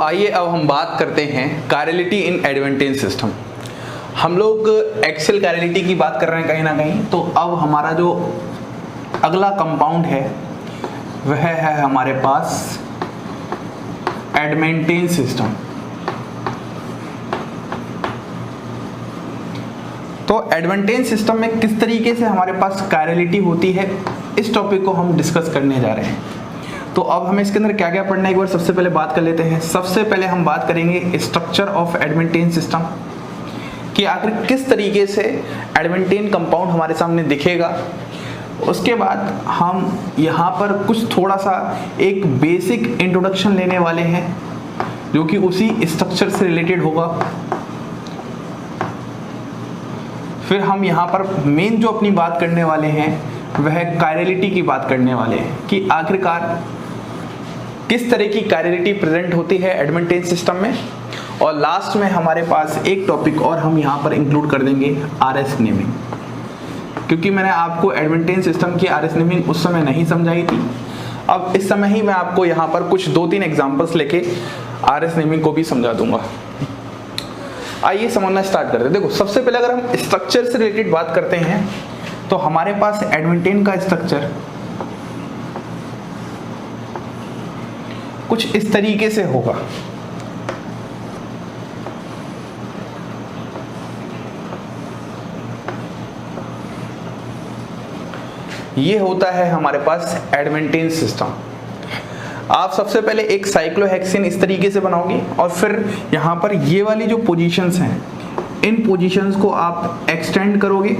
आइए अब हम बात करते हैं कायरलिटी इन एडवेंटेज सिस्टम। हम लोग एक्सियल कायरलिटी की बात कर रहे हैं कहीं ना कहीं, तो अब हमारा जो अगला कंपाउंड है वह है हमारे पास एडवेंटेज सिस्टम। तो एडवेंटेज सिस्टम में किस तरीके से हमारे पास कायरलिटी होती है, इस टॉपिक को हम डिस्कस करने जा रहे हैं। तो अब हमें इसके अंदर क्या क्या पढ़ना है एक बार सबसे पहले बात कर लेते हैं। सबसे पहले हम बात करेंगे स्ट्रक्चर ऑफ एडवेंटेज सिस्टम, कि आखिर किस तरीके से एडवेंटेज कंपाउंड हमारे सामने दिखेगा। उसके बाद हम यहाँ पर कुछ थोड़ा सा एक बेसिक इंट्रोडक्शन लेने वाले हैं जो कि उसी स्ट्रक्चर से रिलेटेड होगा। फिर हम यहाँ पर मेन जो अपनी बात करने वाले हैं वह कायरलिटी की बात करने वाले हैं, कि आखिरकार किस तरह की कायरलिटी प्रेजेंट होती है एडवेंटेज सिस्टम में। और लास्ट में हमारे पास एक टॉपिक और हम यहाँ पर इंक्लूड कर देंगे आरएस नेमिंग, क्योंकि मैंने आपको एडवेंटेज सिस्टम की आरएस नेमिंग उस समय नहीं समझाई थी। अब इस समय ही मैं आपको यहाँ पर कुछ 2-3 एग्जांपल्स लेके आरएस नेमिंग को भी समझा दूंगा। आइए समझना स्टार्ट करते हैं। देखो, सबसे पहले अगर हम स्ट्रक्चर से रिलेटेड बात करते हैं तो हमारे पास एडवेंटेज का स्ट्रक्चर कुछ इस तरीके से होगा। ये होता है हमारे पास एडवेंटेज सिस्टम। आप सबसे पहले एक साइक्लोहेक्सेन इस तरीके से बनाओगे और फिर यहां पर ये वाली जो पोजीशंस हैं, इन पोजीशंस को आप एक्सटेंड करोगे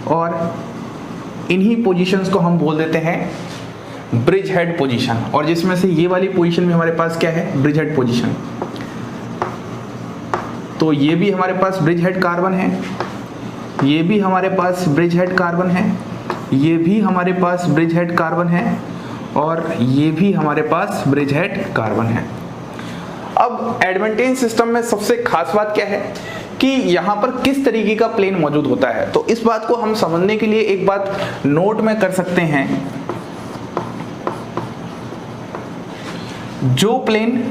और इन्हीं पोजीशंस को हम बोल देते हैं ब्रिज हेड पोजीशन। और जिसमें से ये वाली पोजीशन में हमारे पास क्या है, ब्रिज हेड पोजीशन। तो ये भी हमारे पास ब्रिज हेड कार्बन है, ये भी हमारे पास ब्रिज हेड कार्बन है, ये भी हमारे पास ब्रिज हेड कार्बन है और ये भी हमारे पास ब्रिज हेड कार्बन है। अब एडवेंटेज सिस्टम में सबसे खास बात क्या है कि यहाँ पर किस तरीके का प्लेन मौजूद होता है। तो इस बात को हम समझने के लिए एक बात नोट में कर सकते हैं। जो प्लेन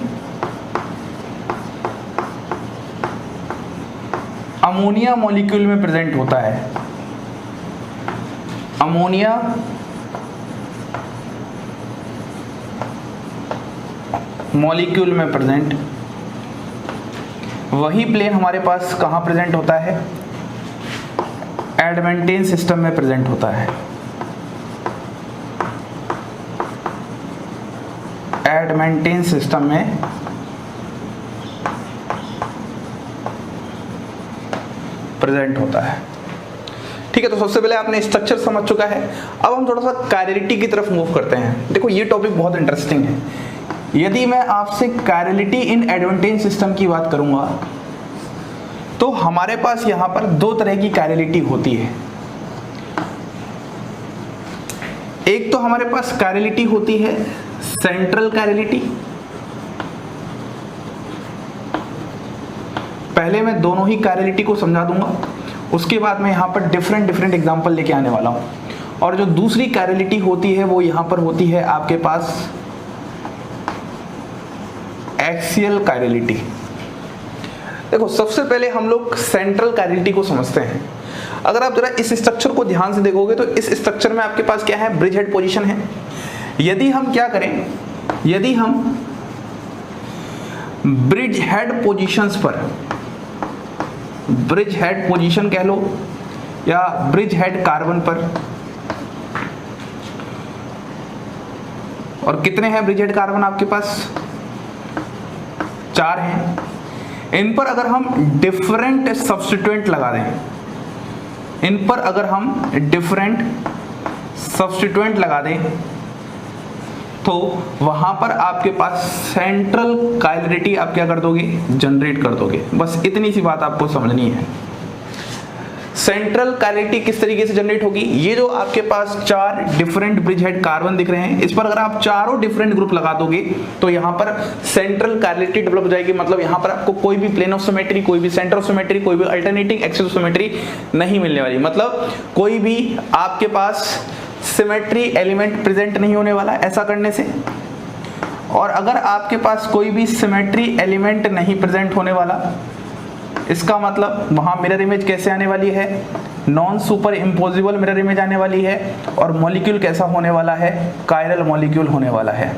अमोनिया मॉलिक्यूल में प्रेजेंट होता है, अमोनिया मॉलिक्यूल में प्रेजेंट, वही प्लेन हमारे पास कहाँ प्रेजेंट होता है, एडवेंटेज सिस्टम में प्रेजेंट होता है। एडवेंटेज सिस्टम में प्रेजेंट होता है। ठीक है, तो सबसे पहले आपने स्ट्रक्चर समझ चुका है। अब हम थोड़ा सा कायरलिटी की तरफ मूव करते हैं। देखो, ये टॉपिक बहुत इंटरेस्टिंग है। यदि मैं आपसे कायरलिटी इन एडवेंटेज सिस्टम की बात करूंगा तो हमारे पास यहां पर 2 तरह की कायरलिटी होती है। एक तो हमारे पास कायरलिटी होती है सेंट्रल कायरलिटी। पहले मैं दोनों ही कायरलिटी को समझा दूंगा, उसके बाद मैं यहां पर डिफरेंट एग्जांपल लेके आने वाला हूं। और जो दूसरी कायरलिटी होती है वो यहां पर होती है आपके पास एक्सियल कायरलिटी। देखो, सबसे पहले हम लोग सेंट्रल कायरलिटी को समझते हैं। अगर आप जरा इस स्ट्रक्चर को ध्यान से देखोगे तो इस स्ट्रक्चर में आपके पास क्या है, ब्रिज हेड पोजीशन है। यदि हम क्या करें, यदि हम ब्रिज हेड पोजीशंस पर, ब्रिज हेड पोजीशन कह लो या ब्रिज हेड कार्बन पर, और कितने हैं ब्रिज हेड कार्बन आपके पास, 4 हैं। इन पर अगर हम डिफरेंट सब्स्टिट्यूएंट लगा दें, इन पर अगर हम डिफरेंट सब्स्टिट्यूएंट लगा दें तो वहां पर आपके पास सेंट्रल कायरलिटी आप क्या कर दोगे, जनरेट कर दोगे। बस इतनी सी बात आपको समझनी है। सेंट्रल कायरलिटी किस तरीके से जनरेट होगी, ये जो आपके पास 4 डिफरेंट ब्रिज हेड कार्बन दिख रहे हैं, इस पर अगर आप चारों डिफरेंट ग्रुप लगा दोगे तो यहाँ पर सेंट्रल कायरलिटी डेवलप हो जाएगी। मतलब यहाँ पर आपको कोई भी प्लेन ऑफ सिमेट्री, कोई भी सेंटर ऑफ सिमेट्री, कोई भी अल्टरनेटिंग एक्सिस ऑफ सिमेट्री नहीं मिलने वाली। मतलब कोई भी आपके पास सिमेट्री एलिमेंट प्रेजेंट नहीं होने वाला ऐसा करने से। और अगर आपके पास कोई भी सिमेट्री एलिमेंट नहीं प्रेजेंट होने वाला, इसका मतलब वहां मिरर इमेज कैसे आने वाली है, non super imposable mirror image आने वाली है, और मॉलिक्यूल कैसा होने वाला है, कायरल मॉलिक्यूल होने वाला है।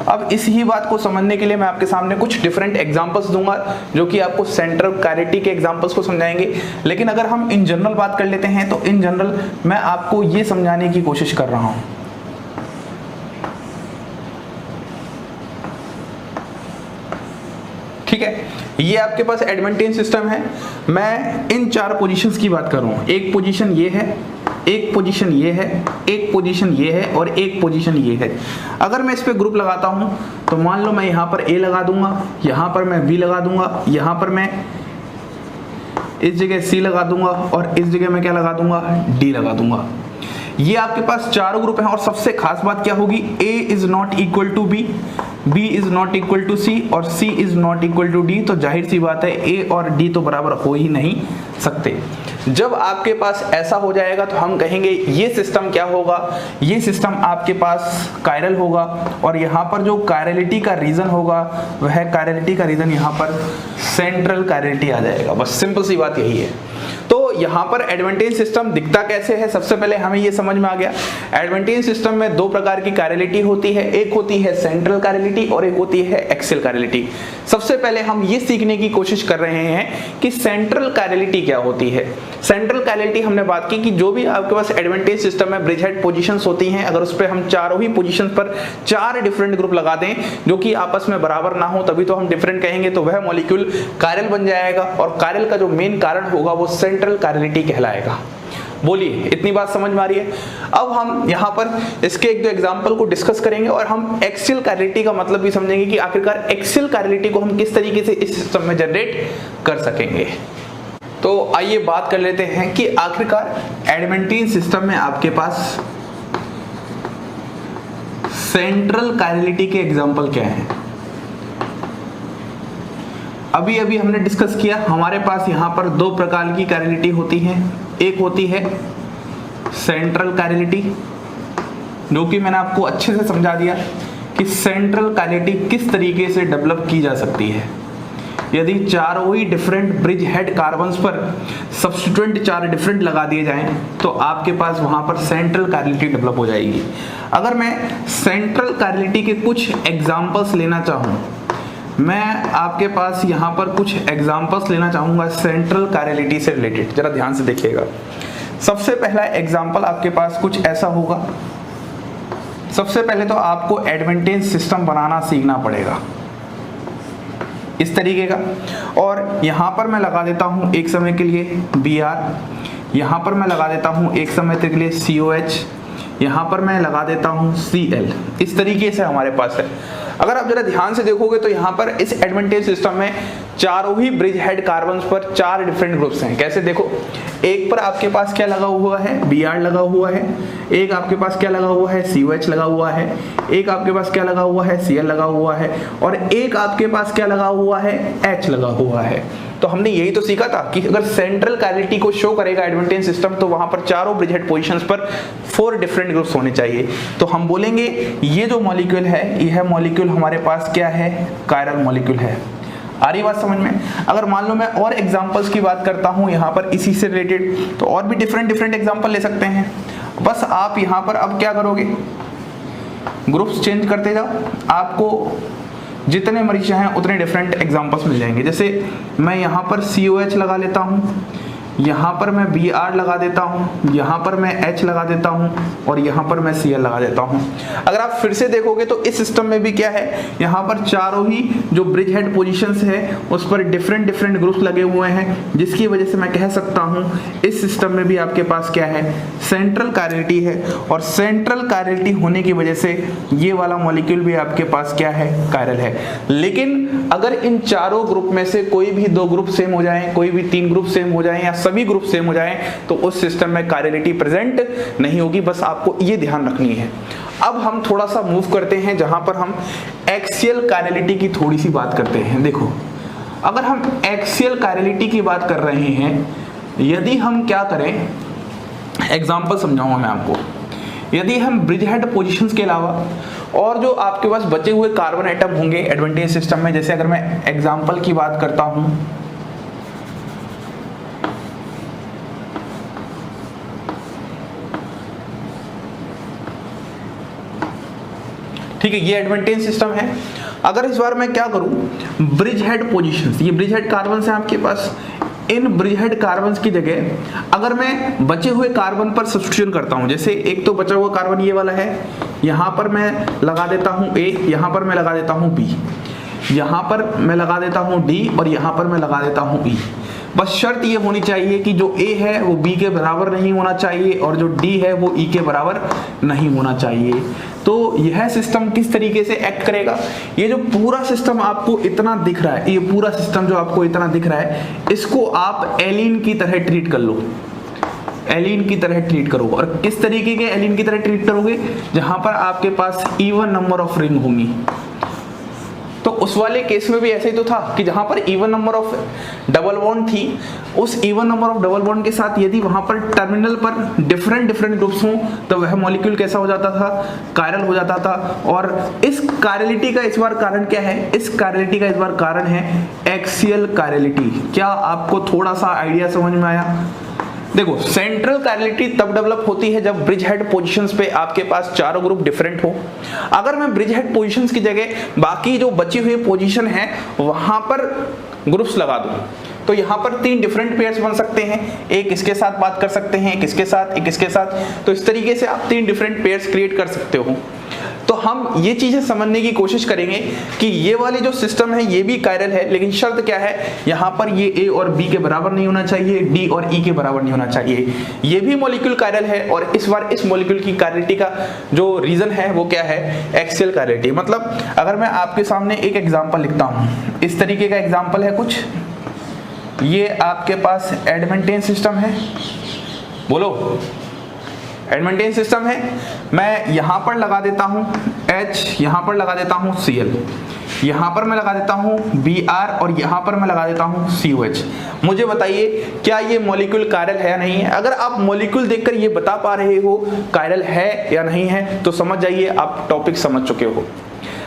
अब इस ही बात को समझने के लिए मैं आपके सामने कुछ डिफरेंट एग्जांपल्स दूंगा जो कि आपको सेंट्रल कायरलिटी के एग्जांपल्स को समझाएंगे। लेकिन अगर हम इन जनरल बात कर लेते हैं तो इन जनरल मैं आपको ये समझाने की कोशिश कर रहा हूं। ठीक है, ये आपके पास एडवेंटेज सिस्टम है। मैं इन 4 पोजीशंस की बात कर रहा हूं। एक पोजीशन ये है, एक पोजीशन ये है, एक पोजीशन ये है और एक पोजीशन ये है। अगर मैं इस पे ग्रुप लगाता हूं तो मान लो मैं यहां पर A लगा दूंगा, यहां पर मैं B लगा दूंगा, यहां पर मैं इस जगह C लगा दूंगा और इस जगह मैं क्या लगा दूंगा, D लगा दूंगा। ये आपके पास 4 ग्रुप हैं और सबसे खास बात क्या होगी, A is not equal to B, B is not equal to C और C is not equal to D। तो जाहिर सी बात है A और D तो बराबर हो ही नहीं सकते। जब आपके पास ऐसा हो जाएगा तो हम कहेंगे ये सिस्टम क्या होगा, ये सिस्टम आपके पास कायरल होगा। और यहाँ पर जो कायरलिटी का रीजन होगा वह कायरलिटी का रीजन यहाँ पर सेंट्रल कायरलिटी आ जाएगा। बस सिंपल सी बात यही है। तो यहाँ पर एडवेंटेज सिस्टम दिखता कैसे है, सबसे पहले हमें ये समझ में आ गया। एडवेंटेज सिस्टम में 2 प्रकार की कायरलिटी होती है, एक होती है सेंट्रल कायरलिटी और एक होती है एक्सियल कायरलिटी। सबसे पहले हम ये सीखने की कोशिश कर रहे हैं कि सेंट्रल कायरलिटी क्या होती है। सेंट्रल कायरलिटी हमने बात की कि जो भी आपके पास एडवेंटेज सिस्टम में ब्रिज हेड पोजीशंस होती हैं, अगर उस पर हम चारों ही पोजीशंस पर 4 डिफरेंट ग्रुप लगा दें जो कि आपस में बराबर ना हो तभी तो हम डिफरेंट कहेंगे, तो वह मॉलिक्यूल कायरल बन जाएगा और कायरल का जो मेन कारण होगा वो सेंट्रल कायरलिटी कहलाएगा। बोलिए, इतनी बात समझ में आ रही है। अब हम यहाँ पर इसके 1-2 एग्जांपल को डिस्कस करेंगे और हम एक्सियल कायरलिटी का मतलब भी समझेंगे कि आखिरकार एक्सियल कायरलिटी को हम किस तरीके से इस सिस्टम में जनरेट कर सकेंगे। तो आइए बात कर लेते हैं कि आखिरकार एडवेंटेज सिस्टम में आपके पास सेंट्रल कायरलिटी के एग्जांपल क्या हैं। अभी अभी हमने डिस्कस किया, हमारे पास यहाँ पर 2 प्रकार की कायरलिटी होती है। एक होती है सेंट्रल कायरलिटी, जो कि मैंने आपको अच्छे से समझा दिया कि सेंट्रल कायरलिटी किस तरीके से डेवलप की जा सकती है। यदि चारों ही डिफरेंट ब्रिज हेड कार्बन्स पर सब्स्टिट्यूएंट 4 डिफरेंट लगा दिए जाएं तो आपके पास वहां पर सेंट्रल कायरलिटी डेवलप हो जाएगी। अगर मैं सेंट्रल कायरलिटी के कुछ एग्जांपल्स लेना चाहूँ, मैं आपके पास यहाँ पर कुछ एग्जांपल्स लेना चाहूँगा सेंट्रल कायरलिटी से रिलेटेड। जरा ध्यान से देखिएगा। सबसे पहला एग्जांपल आपके पास कुछ ऐसा होगा। सबसे पहले तो आपको एडवेंटेज सिस्टम बनाना सीखना पड़ेगा इस तरीके का, और यहाँ पर मैं लगा देता हूँ एक समय के लिए Br, यहाँ पर मैं लगा देता हूँ एक समय के लिए COH, यहाँ पर मैं लगा देता हूँ Cl। इस तरीके से हमारे पास है। अगर आप जरा ध्यान से देखोगे तो यहाँ पर इस एडवेंटेज सिस्टम में चारों ही ब्रिज हेड कार्बन्स पर 4 डिफरेंट ग्रुप्स हैं। कैसे देखो, एक पर आपके पास क्या लगा हुआ है, Br लगा हुआ है, एक आपके पास क्या लगा हुआ है, COH लगा हुआ है, एक आपके पास क्या लगा हुआ है, Cl लगा हुआ है, और एक आपके पास क्या लगा हुआ है, H लगा हुआ है। तो हमने यही तो सीखा था कि अगर सेंट्रल कायरलिटी को शो करेगा एडवेंटेज सिस्टम तो वहां पर चारों ब्रिज हेड पोजीशंस पर 4 डिफरेंट ग्रुप्स होने चाहिए। तो हम बोलेंगे ये जो मॉलिक्यूल है, यह मॉलिक्यूल हमारे पास क्या है, कायरल मॉलिक्यूल है। आ रही बात समझ में। अगर मान लो मैं और एग्जांपल्स की बात करता हूं यहाँ पर इसी से रिलेटेड, तो और भी डिफरेंट एग्जांपल ले सकते हैं। बस आप यहाँ पर अब क्या करोगे, ग्रुप्स चेंज करते जाओ, आपको जितने मरीज चाहें उतने डिफरेंट एग्जांपल्स मिल जाएंगे। जैसे मैं यहाँ पर COH लगा लेता हूँ, यहाँ पर मैं Br लगा देता हूँ, यहाँ पर मैं H लगा देता हूँ और यहाँ पर मैं Cl लगा देता हूँ। अगर आप फिर से देखोगे तो इस सिस्टम में भी क्या है, यहाँ पर चारों ही जो ब्रिज हेड पोजीशंस है उस पर डिफरेंट ग्रुप्स लगे हुए हैं, जिसकी वजह से मैं कह सकता हूँ इस सिस्टम में भी आपके पास क्या है, सेंट्रल कायरलिटी है। और सेंट्रल कायरलिटी होने की वजह से ये वाला मॉलिक्यूल भी आपके पास क्या है, कायरल है। लेकिन अगर इन चारों ग्रुप में से कोई भी 2 ग्रुप सेम हो जाएं, कोई भी 3 ग्रुप सेम हो जाएं या सभी ग्रुप सेम हो जाएं तो उस सिस्टम में कायरलिटी प्रेजेंट नहीं होगी। बस आपको ये ध्यान रखनी है। अब हम थोड़ा सा मूव करते हैं जहां पर हम एक्सियल कायरलिटी की थोड़ी सी बात करते हैं। देखो, अगर हम एक्सियल कायरलिटी की बात कर रहे हैं, यदि हम क्या करें, एग्जांपल समझाऊंगा मैं आपको। यदि हम ब्रिज हेड पोजीशंस के अलावा और जो आपके पास बचे हुए कार्बन एटम होंगे एडवांटेज सिस्टम में, जैसे अगर मैं एग्जांपल की बात करता हूं, ठीक है, ये एडवांटेज सिस्टम है। अगर इस बार मैं क्या करूं, ब्रिज हेड पोजीशंस, ये ब्रिज हेड कार्बन है आपके पास, इन ब्रिज हेड कार्बन की जगह अगर मैं बचे हुए कार्बन पर सब्स्टिट्यूशन करता हूं, जैसे एक तो बचा हुआ कार्बन ये वाला है, यहां पर मैं लगा देता हूं A, यहां पर मैं लगा देता हूं B, यहां पर मैं लगा देता हूं D और यहां पर मैं लगा देता हूं E। बस शर्त ये होनी चाहिए कि जो A है वो B के बराबर नहीं होना चाहिए और जो D है वो E के बराबर नहीं होना चाहिए। तो यह सिस्टम किस तरीके से एक्ट करेगा, ये जो पूरा सिस्टम आपको इतना दिख रहा है, ये पूरा सिस्टम जो आपको इतना दिख रहा है, इसको आप एलीन की तरह ट्रीट कर लो, एलीन की तरह ट्रीट करो। और किस तरीके के एलीन की तरह ट्रीट करोगे, जहां पर आपके पास इवन नंबर ऑफ रिंग होंगी। तो उस वाले केस में भी ऐसे ही तो था कि जहां पर even number of double bond थी, उस even number of double bond के साथ यदि वहां पर टर्मिनल पर डिफरेंट ग्रुप्स हों तो वह मॉलिक्यूल कैसा हो जाता था, कायरल हो जाता था। और इस कायरलिटी का इस बार कारण क्या है, इस कायरलिटी का इस बार कारण है एक्सियल कायरलिटी। क्या आपको थोड़ा सा आइडिया समझ में आया? देखो, सेंट्रल कायरलिटी तब डेवलप होती है जब ब्रिज हेड पोजीशंस पे आपके पास चारों ग्रुप डिफरेंट हो। अगर मैं ब्रिज हेड पोजीशंस की जगह बाकी जो बची हुई पोजीशन है वहां पर ग्रुप्स लगा दूं तो यहाँ पर 3 डिफरेंट पेयर्स बन सकते हैं, एक इसके साथ बात कर सकते हैं, एक इसके साथ, एक इसके साथ। तो इस तरीके से आप 3 डिफरेंट पेयर्स क्रिएट कर सकते हो। तो हम ये चीजें समझने की कोशिश करेंगे कि ये वाली जो सिस्टम है ये भी कायरल है, लेकिन शर्त क्या है, यहाँ पर ये A और B के बराबर नहीं होना चाहिए, D और E के बराबर नहीं होना चाहिए। ये भी मॉलिक्यूल कायरल है और इस बार इस मॉलिक्यूल की कायरलिटी का जो रीजन है वो क्या है, एक्सियल कायरलिटी। मतलब अगर मैं आपके सामने एक एग्जाम्पल लिखता हूँ, इस तरीके का एग्जाम्पल है कुछ, ये आपके पास एडवांटेज सिस्टम है, बोलो एडवांटेज सिस्टम है। मैं यहां पर लगा देता हूं H, यहां पर लगा देता हूं Cl, यहां पर मैं लगा देता हूं Br और यहां पर मैं लगा देता हूं COH। मुझे बताइए क्या ये मॉलिक्यूल कायरल है या नहीं है? अगर आप मॉलिक्यूल देखकर ये बता पा रहे हो कायरल है या नहीं है तो समझ जाइए आप टॉपिक समझ चुके हो।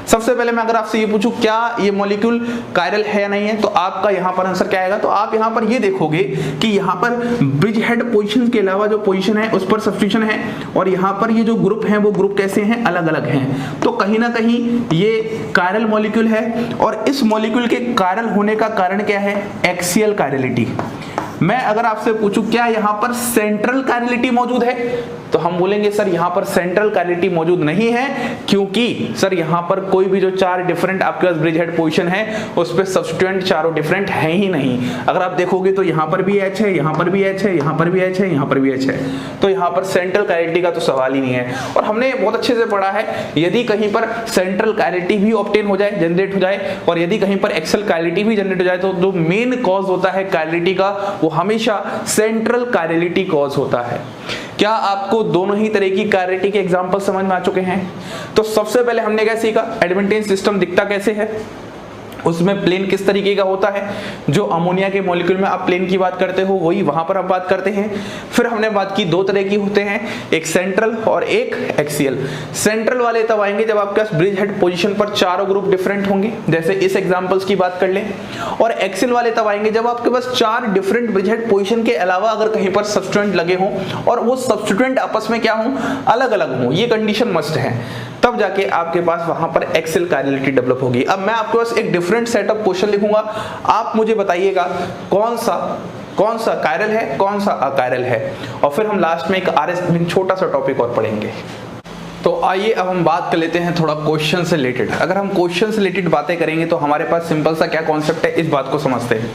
सबसे पहले मैं अगर आपसे ये पूछूं क्या ये मॉलिक्यूल कायरल है या नहीं है तो आपका यहाँ पर आंसर क्या आएगा? तो आप यहाँ पर ये देखोगे कि यहाँ पर ब्रिज हेड पोजीशन के अलावा जो पोजीशन है उस पर सब्स्टिट्यूशन है और यहाँ पर ये जो ग्रुप हैं वो ग्रुप कैसे हैं, अलग अलग हैं। तो कहीं ना कहीं ये कायरल मॉलिक्यूल है और इस मॉलिक्यूल के कायरल होने का कारण क्या है, एक्सियल कायरलिटी। मैं अगर आपसे पूछूं क्या यहाँ पर सेंट्रल कायरलिटी मौजूद है तो हम बोलेंगे सर यहाँ पर सेंट्रल कायरलिटी मौजूद नहीं है, क्योंकि सर यहाँ पर कोई भी जो 4 डिफरेंट आपके पास ब्रिज हेड पोजीशन है उस पर सब्स्टिट्यूएंट चारों डिफरेंट है ही नहीं। अगर आप देखोगे तो यहाँ पर भी H है, यहाँ पर भी H है, यहाँ पर भी H है, यहाँ पर भी H है, तो यहाँ पर सेंट्रल कायरलिटी का तो सवाल ही नहीं है। और हमने बहुत अच्छे से पढ़ा है, यदि कहीं पर सेंट्रल कायरलिटी भी ऑब्टेन हो जाए, जनरेट हो जाए, और यदि कहीं पर एक्सियल कायरलिटी भी जनरेट हो जाए तो जो मेन कॉज होता है कायरलिटी का वो हमेशा सेंट्रल कायरलिटी कॉज होता है। क्या आपको दोनों ही तरह की कायरलिटी के एग्जांपल समझ में आ चुके हैं? तो सबसे पहले हमने क्या सीखा, एडवांटेज सिस्टम दिखता कैसे है, उसमें प्लेन किस तरीके का होता है, जो अमोनिया के मॉलिक्यूल में आप प्लेन की बात करते हो वही वहां पर हम बात करते हैं। फिर हमने बात की 2 तरह की होते हैं, एक सेंट्रल और एक एक्सियल। सेंट्रल वाले तब आएंगे जब आपके पास ब्रिज हेड पोजीशन पर चारों ग्रुप डिफरेंट होंगे, जैसे इस एग्जांपल्स की बात कर लें। और एक्सियल वाले तब आएंगे जब आपके पास 4 डिफरेंट ब्रिज हेड पोजीशन के अलावा अगर कहीं पर सब्स्टिट्यूएंट लगे हों और वो सब्स्टिट्यूएंट आपस में क्या हों, अलग अलग हों, ये कंडीशन मस्ट है, तब जाके आपके पास वहां पर एक्सियल कायरलिटी डेवलप होगी। अब मैं आपके पास एक डिफरेंट सेट ऑफ क्वेश्चन लिखूंगा, आप मुझे बताइएगा कौन सा कायरल है, कौन सा अकायरल है, और फिर हम लास्ट में एक RS में छोटा सा टॉपिक और पढ़ेंगे। तो आइए अब हम बात कर लेते हैं थोड़ा क्वेश्चन से रिलेटेड। अगर हम क्वेश्चन से रिलेटेड बातें करेंगे तो हमारे पास सिंपल सा क्या कॉन्सेप्ट है, इस बात को समझते हैं।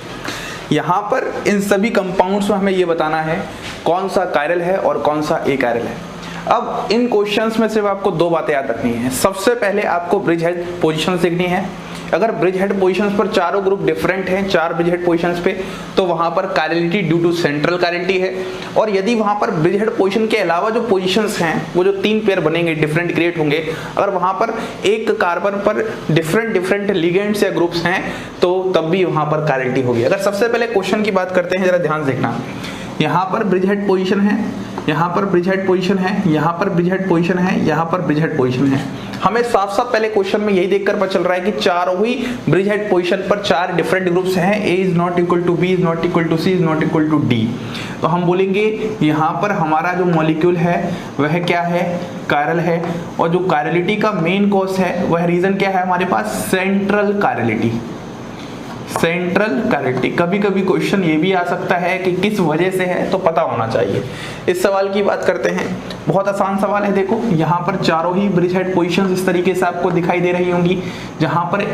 यहाँ पर इन सभी कंपाउंड्स में हमें ये बताना है कौन सा कायरल है और कौन सा अकायरल है। अब इन क्वेश्चंस में सिर्फ आपको 2 बातें याद रखनी है। सबसे पहले आपको ब्रिज हेड पोजीशन देखनी है। अगर ब्रिज हेड पोजीशंस पर चारों ग्रुप डिफरेंट हैं, 4 ब्रिज हेड पोजीशंस पे, तो वहां पर chirality due to central chirality है। और यदि वहां पर ब्रिज हेड पोजीशन के अलावा जो पोजीशंस हैं वो जो 3 पेयर बनेंगे, डिफरेंट क्रिएट होंगे, अगर वहां पर एक कार्बन पर डिफरेंट लिगेंड्स या ग्रुप्स हैं तो तब भी वहां पर कायरलिटी होगी। अगर सबसे पहले क्वेश्चन की बात करते हैं, जरा ध्यान से देखना, यहाँ पर ब्रिज हेड पोजीशन है, यहाँ पर ब्रिज हेड पोजीशन है, यहाँ पर ब्रिज हेड पोजीशन है, यहाँ पर ब्रिज हेड पोजीशन है। हमें साफ साफ पहले क्वेश्चन में यही देखकर पता चल रहा है कि चारों ही ब्रिज हेड पोजीशन पर 4 डिफरेंट ग्रुप्स हैं। A is not equal to B, is not equal to C, is not equal to D। तो हम बोलेंगे यहाँ पर हमारा जो मॉलिक्यूल है वह क्या है, कायरल है। और जो कायरलिटी का मेन कॉज है वह रीजन क्या है हमारे पास, सेंट्रल कायरलिटी। सेंट्रल कायरलिटी, कभी कभी क्वेश्चन ये भी आ सकता है कि किस वजह से है, तो पता होना चाहिए। इस सवाल की बात करते हैं, बहुत आसान सवाल है। देखो यहाँ पर चारों ही ब्रिज हेड पोजीशंस इस तरीके से आपको दिखाई दे रही होंगी, जहां पर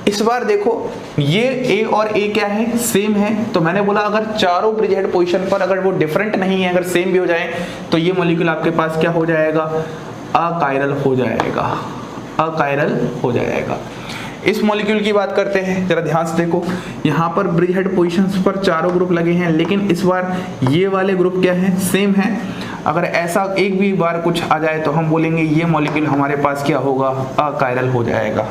इस बार देखो ये A और A क्या है, सेम है। तो मैंने बोला अगर चारों ब्रिज हेड पोजीशन पर अगर वो डिफरेंट नहीं है, अगर सेम भी हो जाए, तो ये मॉलिक्यूल आपके पास क्या हो जाएगा, अकायरल हो जाएगा, अकायरल हो जाएगा। इस मॉलिक्यूल की बात करते हैं, जरा ध्यान से देखो, यहाँ पर ब्रिज हेड पोजीशंस पर चारों ग्रुप लगे हैं, लेकिन इस बार ये वाले ग्रुप क्या है, सेम है। अगर ऐसा एक भी बार कुछ आ जाए तो हम बोलेंगे ये मॉलिक्यूल हमारे पास क्या होगा, अकायरल हो जाएगा।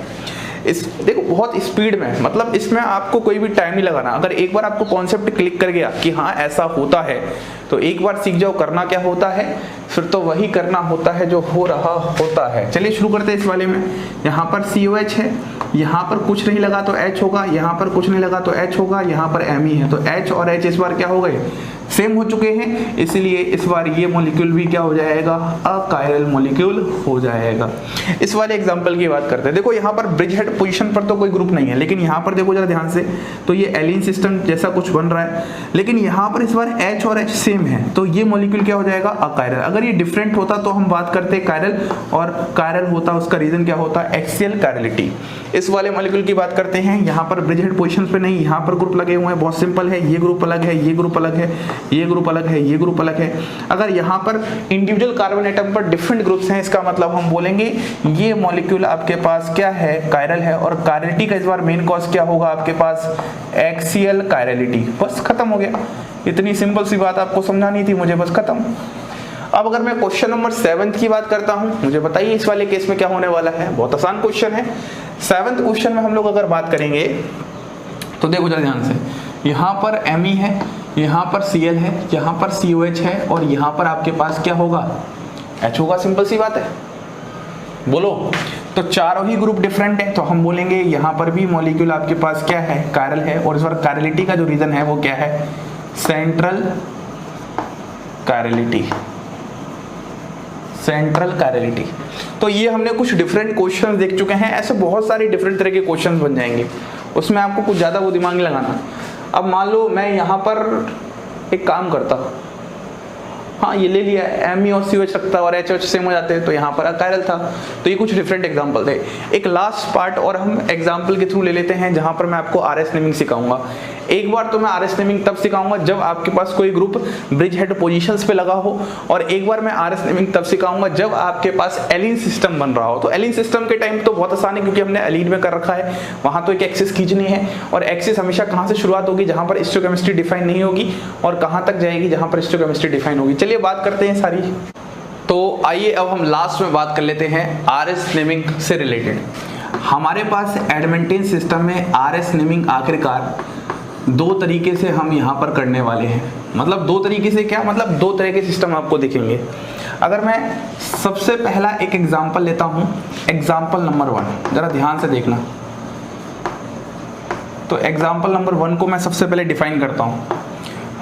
इस देखो बहुत स्पीड में, मतलब इसमें आपको कोई भी टाइम नहीं लगाना। अगर एक बार आपको कॉन्सेप्ट क्लिक कर गया कि हाँ ऐसा होता है, तो एक बार सीख जाओ करना क्या होता है, फिर तो वही करना होता है जो हो रहा होता है। चलिए शुरू करते हैं इस वाले में। यहाँ पर COH है, यहाँ पर कुछ नहीं लगा तो H होगा, यहाँ पर कुछ नहीं लगा तो H होगा, यहाँ पर Me है, तो H और H इस बार क्या हो गए, सेम हो चुके हैं, इसलिए इस बार ये मॉलिक्यूल भी क्या हो जाएगा, अकायरल मॉलिक्यूल हो जाएगा। इस वाले एग्जांपल की बात करते हैं। देखो यहाँ पर ब्रिज हेड पोजीशन पर तो कोई ग्रुप नहीं है, लेकिन यहाँ पर देखो जरा ध्यान से, तो ये एलिन सिस्टम जैसा कुछ बन रहा है, लेकिन यहाँ पर इस बार H और H सेम है, तो ये मॉलिक्यूल क्या हो जाएगा, अकायरल। अगर ये डिफरेंट होता तो हम बात करते कायरल, और कायरल होता उसका रीजन क्या होता, एक्सियल कायरलिटी। इस वाले मॉलिक्यूल की बात करते हैं, यहाँ पर ब्रिज हेड पोजीशन पे नहीं, यहाँ पर ग्रुप लगे हुए हैं, बहुत सिंपल है, ये ग्रुप अलग है, ये ग्रुप अलग है, ये ग्रुप अलग है, ये ग्रुप अलग है। अगर यहाँ पर इंडिविजुअल कार्बन एटम पर डिफरेंट ग्रुप्स हैं, इसका मतलब हम बोलेंगे ये मॉलिक्यूल आपके पास क्या है, कायरल है। और कायरलिटी का इस बार मेन कॉज क्या होगा आपके पास, एक्सियल कायरलिटी। बस खत्म हो गया, इतनी सिंपल सी बात आपको समझानी थी मुझे, बस खत्म। अब अगर मैं क्वेश्चन नंबर 7 की बात करता हूं, मुझे बताइए इस वाले केस में क्या होने वाला है। बहुत आसान क्वेश्चन है। 7th क्वेश्चन में हम लोग अगर बात करेंगे तो देखो जरा ध्यान से, यहाँ पर Me है, यहाँ पर Cl है, यहाँ पर COH है, और यहाँ पर आपके पास क्या होगा, H होगा। सिंपल सी बात है, बोलो। तो चारों ही ग्रुप डिफरेंट है, तो हम बोलेंगे यहाँ पर भी मॉलिक्यूल आपके पास क्या है, कायरल है। और इस बार कायरलिटी का जो रीजन है वो क्या है, सेंट्रल कायरलिटी, सेंट्रल कायरलिटी। तो ये हमने कुछ डिफरेंट क्वेश्चन देख चुके हैं, ऐसे बहुत सारे डिफरेंट तरह के क्वेश्चन बन जाएंगे, उसमें आपको कुछ ज्यादा वो दिमाग नहीं लगाना। अब मान लो मैं यहाँ पर एक काम करता, हाँ ये ले लिया, Me और COH रखता और H सेम हो जाते, तो यहाँ पर अकायरल था। तो ये कुछ डिफरेंट एग्जांपल थे। एक लास्ट पार्ट और हम एग्जांपल के थ्रू ले लेते हैं, जहां पर मैं आपको RS नेमिंग सिखाऊंगा। एक बार तो मैं RS नेमिंग तब सिखाऊंगा जब आपके पास कोई ग्रुप ब्रिज हेड पोजीशंस पे लगा हो, और एक बार मैं RS नेमिंग तब सिखाऊंगा जब आपके पास एलिन सिस्टम बन रहा हो। तो एलिन सिस्टम के टाइम तो बहुत आसान है, क्योंकि हमने एलिन में कर रखा है, वहां तो एक एक्सिस खींचनी है, और एक्सिस हमेशा कहां से शुरुआत होगी, जहां पर स्टोइकोकेमिस्ट्री डिफाइन नहीं होगी, और कहां तक जाएगी, जहां पर स्टोइकोकेमिस्ट्री डिफाइन होगी। चलिए बात करते हैं सारी। तो आइए अब हम लास्ट में बात कर लेते हैं RS नेमिंग से रिलेटेड। हमारे पास एडमेंटेन सिस्टम में RS नेमिंग आखिरकार 2 तरीके से हम यहाँ पर करने वाले हैं। मतलब 2 तरीके से क्या, मतलब 2 तरह के सिस्टम आपको दिखेंगे। अगर मैं सबसे पहला एक एग्जांपल लेता हूँ, एग्जांपल नंबर 1, जरा ध्यान से देखना। तो एग्जांपल नंबर 1 को मैं सबसे पहले डिफाइन करता हूँ।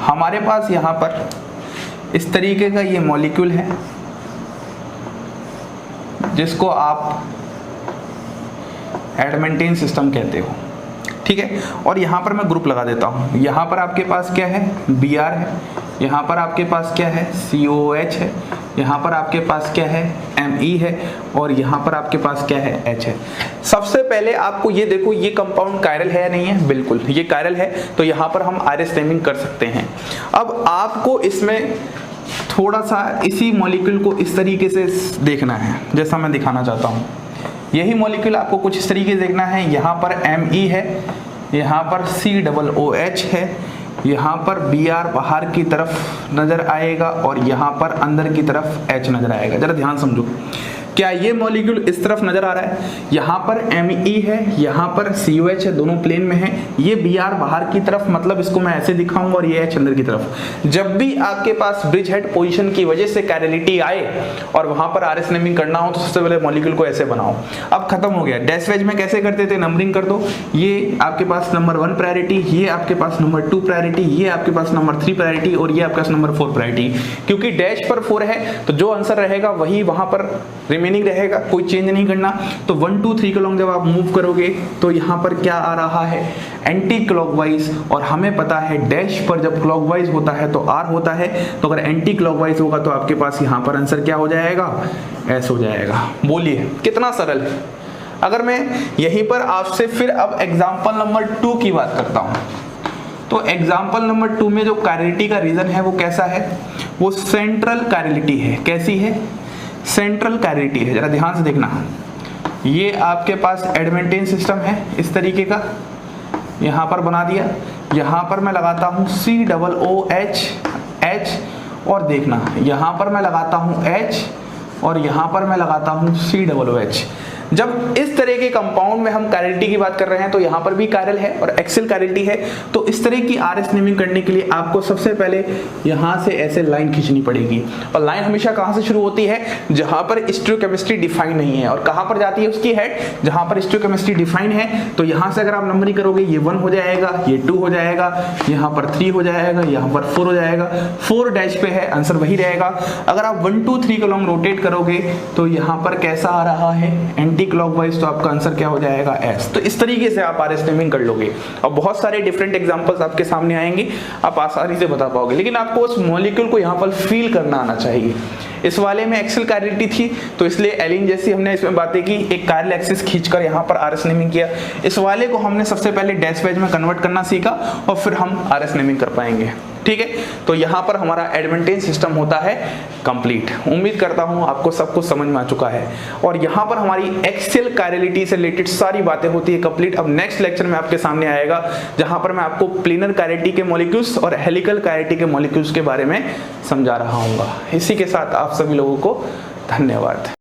हमारे पास यहाँ पर इस तरीके का ये मॉलिक्यूल है, जिसको आप एडमेंटेन सिस्टम कहते हो, ठीक है। और यहाँ पर मैं ग्रुप लगा देता हूँ। यहाँ पर आपके पास क्या है, Br है, यहाँ पर आपके पास क्या है, COH है, यहाँ पर आपके पास क्या है, Me है, और यहाँ पर आपके पास क्या है, H है। सबसे पहले आपको ये देखो, ये कंपाउंड कायरल है या नहीं है, बिल्कुल ये कायरल है, तो यहाँ पर हम RS नेमिंग कर सकते हैं। अब आपको इसमें थोड़ा सा इसी मॉलिक्यूल को इस तरीके से देखना है, जैसा मैं दिखाना चाहता हूँ। यही मॉलिक्यूल आपको कुछ इस तरीके से देखना है। यहाँ पर Me है, यहाँ पर COOH है, यहाँ पर Br बाहर की तरफ नजर आएगा, और यहाँ पर अंदर की तरफ H नजर आएगा। जरा ध्यान समझो, क्या ये मॉलिक्यूल इस तरफ नजर आ रहा है, यहाँ पर Me है, यहाँ पर COH है, दोनों प्लेन में है, ये Br बाहर की तरफ, मतलब इसको मैं ऐसे दिखाऊंगा और ये H अंदर की तरफ। जब भी आपके पास ब्रिज हेड पोजीशन की वजह से कैरेलिटी आए और वहां पर RS नेमिंग करना हो तो सबसे पहले मॉलिक्यूल को ऐसे बनाओ। अब खत्म हो गया। डैश वेज में कैसे करते थे, नंबरिंग कर दो, ये आपके पास नंबर 1 प्रायोरिटी, ये आपके पास नंबर 2 प्रायोरिटी, ये आपके पास नंबर 3 प्रायोरिटी और ये आपके पास नंबर 4 प्रायोरिटी। क्योंकि डैश पर 4 है तो जो आंसर रहेगा वही वहां पर रिमेनिंग रहेगा, कोई चेंज नहीं करना। तो 1 2 3 के लॉन्ग जब आप मूव करोगे तो यहाँ पर क्या आ रहा है, एंटी क्लॉकवाइज। और हमें पता है डैश पर जब क्लॉकवाइज होता है तो R होता है, तो अगर एंटी क्लॉकवाइज होगा तो आपके पास यहाँ पर आंसर क्या हो जाएगा, S हो जाएगा। बोलिए कितना सरल है। अगर मैं यहीं पर आपसे फिर अब एग्जाम्पल नंबर 2 की बात करता हूँ, तो एग्जाम्पल नंबर 2 में जो कैरेलिटी का रीजन है वो कैसा है, वो सेंट्रल कैरेलिटी है। कैसी है, सेंट्रल कैरेलिटी है। जरा ध्यान से देखना, ये आपके पास एडवेंटेज सिस्टम है इस तरीके का, यहाँ पर बना दिया, यहाँ पर मैं लगाता हूँ COOH H, और देखना यहाँ पर मैं लगाता हूँ H और यहाँ पर मैं लगाता हूँ COOH। जब इस तरह के कंपाउंड में हम कैरेलिटी की बात कर रहे हैं तो यहाँ पर भी कैरल है और एक्सिल कैरेलिटी है। तो इस तरह की RS नेमिंग करने के लिए आपको सबसे पहले यहाँ से ऐसे लाइन खींचनी पड़ेगी, और लाइन हमेशा कहाँ से शुरू होती है, जहाँ पर स्टीरियोकेमिस्ट्री डिफाइन नहीं है, और कहाँ पर जाती है उसकी हेड, जहाँ पर स्टीरियोकेमिस्ट्री डिफाइन है। तो यहाँ से अगर आप नंबरिंग करोगे, ये 1 हो जाएगा, ये 2 हो जाएगा, यहाँ पर 3 हो जाएगा, यहाँ पर 4 हो जाएगा, 4 डैश पे है, आंसर वही रहेगा। अगर आप 1 2 3 कॉलम रोटेट करोगे तो यहाँ पर कैसा आ रहा है, एंटी क्लॉकवाइज, तो आपका आंसर क्या हो जाएगा, S। तो इस तरीके से आप RS नेमिंग कर लोगे और बहुत सारे डिफरेंट एग्जांपल्स आपके सामने आएंगे, आप आसानी से बता पाओगे। लेकिन आपको उस मॉलिक्यूल को यहाँ पर फील करना आना चाहिए। इस वाले में एक्सिल कैरेलिटी थी तो इसलिए एलिन जैसी हमने इसमें बातें की, एक कैरल एक्सिस खींचकर यहाँ पर RS नेमिंग किया। इस वाले को हमने सबसे पहले डैश वेज में कन्वर्ट करना सीखा और फिर हम RS नेमिंग कर पाएंगे। ठीक है, तो यहाँ पर हमारा एडवेंटेज सिस्टम होता है कंप्लीट। उम्मीद करता हूँ आपको सब कुछ समझ में आ चुका है, और यहाँ पर हमारी एक्सिल कैरेलिटी से रिलेटेड सारी बातें होती है कंप्लीट। अब नेक्स्ट लेक्चर में आपके सामने आएगा जहाँ पर मैं आपको प्लेनर कैरेलिटी के मॉलिक्यूल्स और हेलिकल कैरेलिटी के मॉलिक्यूल्स के बारे में समझा रहा हूँ। इसी के साथ आप सभी लोगों को धन्यवाद।